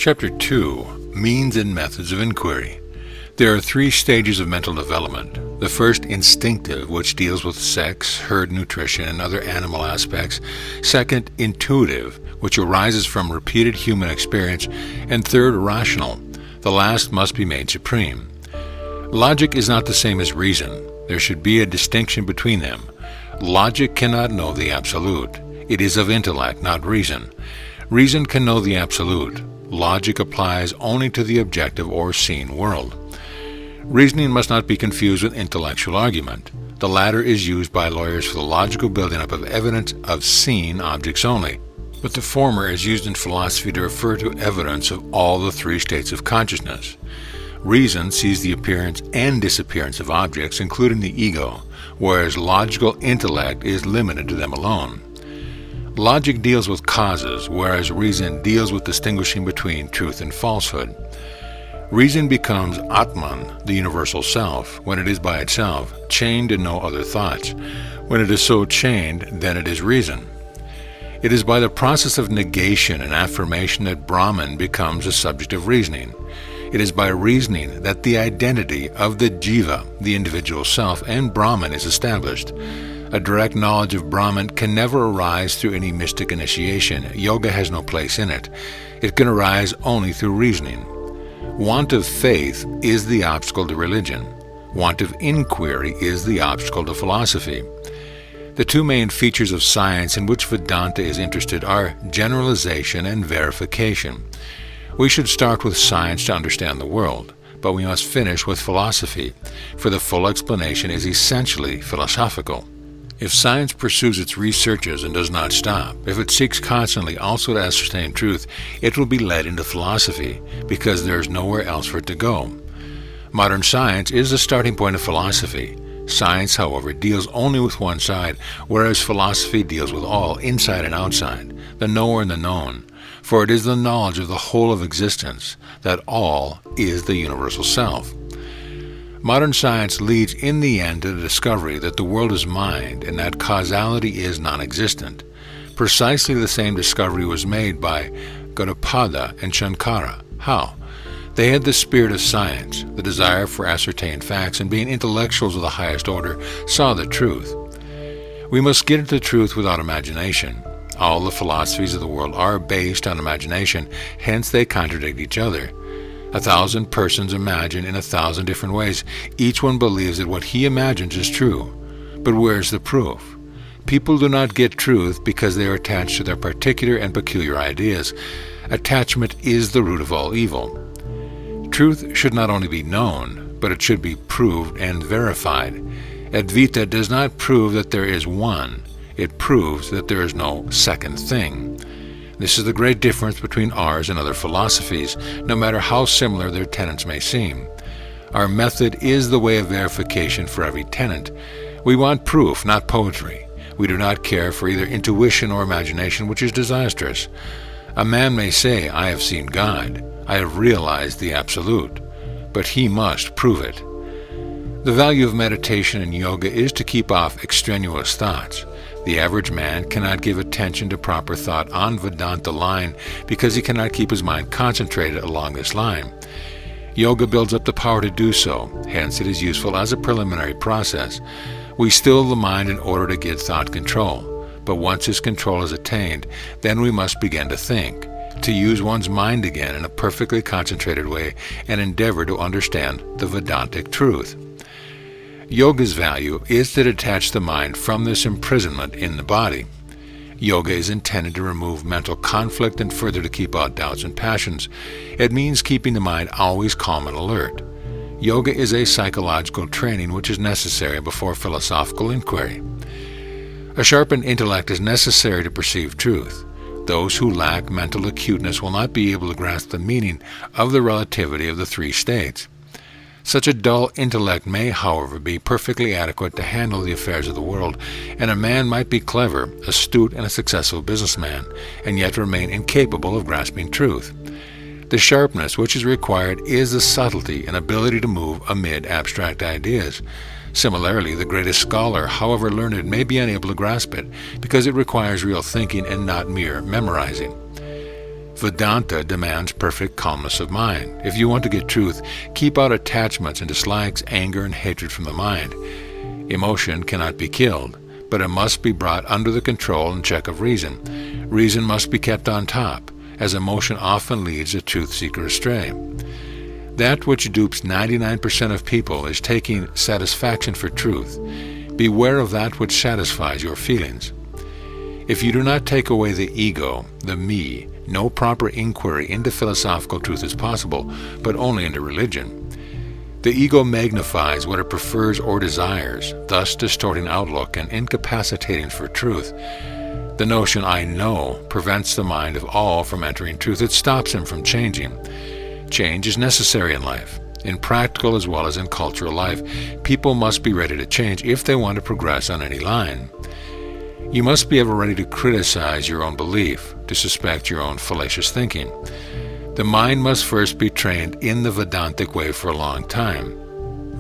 Chapter 2. Means and Methods of Inquiry. There are 3 stages of mental development. The first, instinctive, which deals with sex, herd nutrition, and other animal aspects. Second, intuitive, which arises from repeated human experience. And third, rational. The last must be made supreme. Logic is not the same as reason. There should be a distinction between them. Logic cannot know the absolute. It is of intellect, not reason. Reason can know the absolute. Logic applies only to the objective or seen world. Reasoning must not be confused with intellectual argument. The latter is used by lawyers for the logical building up of evidence of seen objects only, but the former is used in philosophy to refer to evidence of all the 3 states of consciousness. Reason sees the appearance and disappearance of objects, including the ego, whereas logical intellect is limited to them alone. Logic deals with causes, whereas reason deals with distinguishing between truth and falsehood. Reason becomes Atman, the universal self, when it is by itself, chained in no other thoughts. When it is so chained, then it is reason. It is by the process of negation and affirmation that Brahman becomes a subject of reasoning. It is by reasoning that the identity of the jiva, the individual self, and Brahman is established. A direct knowledge of Brahman can never arise through any mystic initiation. Yoga has no place in it. It can arise only through reasoning. Want of faith is the obstacle to religion. Want of inquiry is the obstacle to philosophy. The 2 main features of science in which Vedanta is interested are generalization and verification. We should start with science to understand the world, but we must finish with philosophy, for the full explanation is essentially philosophical. If science pursues its researches and does not stop, if it seeks constantly also to ascertain truth, it will be led into philosophy, because there is nowhere else for it to go. Modern science is the starting point of philosophy. Science, however, deals only with one side, whereas philosophy deals with all, inside and outside, the knower and the known. For it is the knowledge of the whole of existence, that all is the universal self. Modern science leads in the end to the discovery that the world is mind and that causality is non-existent. Precisely the same discovery was made by Gaudapada and Shankara. How? They had the spirit of science, the desire for ascertained facts, and being intellectuals of the highest order, saw the truth. We must get at the truth without imagination. All the philosophies of the world are based on imagination, hence they contradict each other. 1,000 persons imagine in 1,000 different ways. Each one believes that what he imagines is true. But where's the proof? People do not get truth because they are attached to their particular and peculiar ideas. Attachment is the root of all evil. Truth should not only be known, but it should be proved and verified. Advaita does not prove that there is one. It proves that there is no second thing. This is the great difference between ours and other philosophies, no matter how similar their tenets may seem. Our method is the way of verification for every tenet. We want proof, not poetry. We do not care for either intuition or imagination, which is disastrous. A man may say, I have seen God, I have realized the absolute, but he must prove it. The value of meditation and yoga is to keep off extraneous thoughts. The average man cannot give attention to proper thought on Vedanta line because he cannot keep his mind concentrated along this line. Yoga builds up the power to do so, hence it is useful as a preliminary process. We still the mind in order to get thought control, but once this control is attained, then we must begin to think, to use one's mind again in a perfectly concentrated way and endeavor to understand the Vedantic truth. Yoga's value is to detach the mind from this imprisonment in the body. Yoga is intended to remove mental conflict and further to keep out doubts and passions. It means keeping the mind always calm and alert. Yoga is a psychological training which is necessary before philosophical inquiry. A sharpened intellect is necessary to perceive truth. Those who lack mental acuteness will not be able to grasp the meaning of the relativity of the 3 states. Such a dull intellect may, however, be perfectly adequate to handle the affairs of the world, and a man might be clever, astute, and a successful businessman, and yet remain incapable of grasping truth. The sharpness which is required is the subtlety and ability to move amid abstract ideas. Similarly, the greatest scholar, however learned, may be unable to grasp it, because it requires real thinking and not mere memorizing. Vedanta demands perfect calmness of mind. If you want to get truth, keep out attachments and dislikes, anger, and hatred from the mind. Emotion cannot be killed, but it must be brought under the control and check of reason. Reason must be kept on top, as emotion often leads a truth seeker astray. That which dupes 99% of people is taking satisfaction for truth. Beware of that which satisfies your feelings. If you do not take away the ego, the me, no proper inquiry into philosophical truth is possible, but only into religion. The ego magnifies what it prefers or desires, thus distorting outlook and incapacitating for truth. The notion "I know" prevents the mind of all from entering truth. It stops him from changing. Change is necessary in life. In practical as well as in cultural life, people must be ready to change if they want to progress on any line. You must be ever ready to criticize your own belief, to suspect your own fallacious thinking. The mind must first be trained in the Vedantic way for a long time.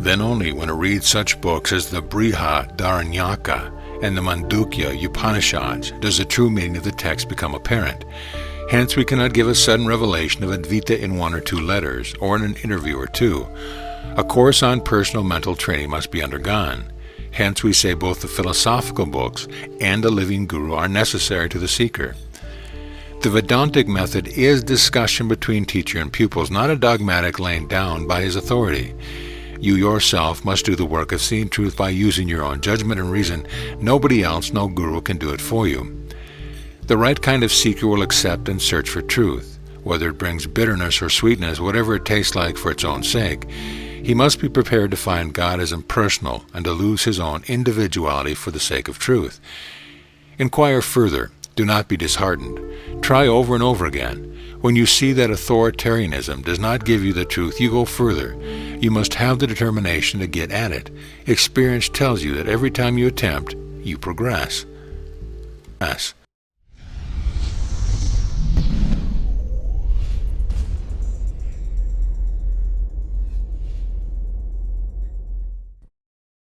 Then only when it reads such books as the Brihadaranyaka and the Mandukya Upanishads does the true meaning of the text become apparent. Hence we cannot give a sudden revelation of Advaita in 1 or 2 letters, or in an interview or 2. A course on personal mental training must be undergone. Hence we say both the philosophical books and a living guru are necessary to the seeker. The Vedantic method is discussion between teacher and pupils, not a dogmatic laying down by his authority. You yourself must do the work of seeing truth by using your own judgment and reason. Nobody else, no guru, can do it for you. The right kind of seeker will accept and search for truth, whether it brings bitterness or sweetness, whatever it tastes like for its own sake. He must be prepared to find God as impersonal and to lose his own individuality for the sake of truth. Inquire further. Do not be disheartened. Try over and over again. When you see that authoritarianism does not give you the truth, you go further. You must have the determination to get at it. Experience tells you that every time you attempt, you progress.